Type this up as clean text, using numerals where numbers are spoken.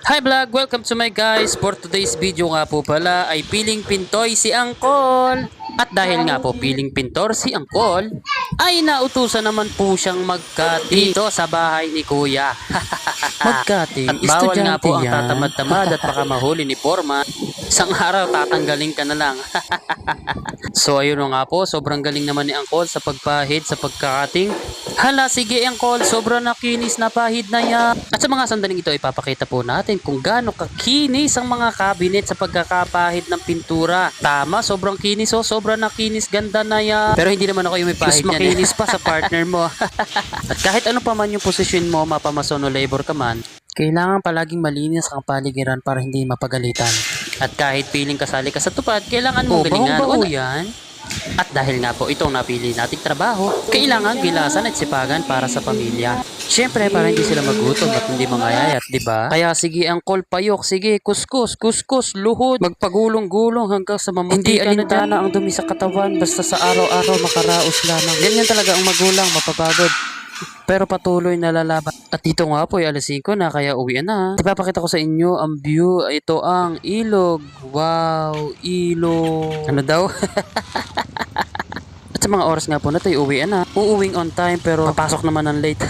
Hi vlog! Welcome to my guys! For today's video nga po pala ay piling pintoy si Angkol. At dahil nga po piling pintor si Angkol, ay nautusan naman po siyang magcutting dito sa bahay ni Kuya. Magcutting? At bawal nga po ang tatamad-tamad at baka mahuli ni Foreman. Isang araw tatanggalin ka na lang. So ayun nga po, sobrang galing naman ni Angkol sa pagpahid, sa pagkakating. Hala, sige Angkol, sobrang nakinis na pahid na yan. At sa mga sandaling ito, ipapakita po natin kung gaano kakinis ang mga cabinet sa pagkakapahid ng pintura. Tama, sobrang kinis sobrang nakinis, ganda na yan. Pero hindi naman ako yung may pahid yan. Mas makinis pa sa partner mo. At kahit ano pa man yung posisyon mo, mapamason o labor ka man, kailangan palaging malinis ang paligiran para hindi mapagalitan. At kahit piling kasali ka sa tupad, kailangan mong galingan. O yan. At dahil nga po itong napili nating trabaho, kailangan gilasan at sipagan para sa pamilya. Siyempre para hindi sila magutom at hindi mangayayat, di ba? Kaya sige Angkol payok, sige kuskus, luhod, magpagulong-gulong hanggang sa mamuti ka na dyan. Ang dumi sa katawan basta sa araw-araw makaraos lamang. Ganyan talaga ang magulang, mapapagod. Pero patuloy na lalaban. At dito nga po ay alas 5 na kaya uwian na. Ipapakita ko sa inyo ang view. Ito ang ilog. Wow, ilog. Ano daw? At sa mga oras nga po na tayo uwian na. Uuwing on time pero papasok naman ng late.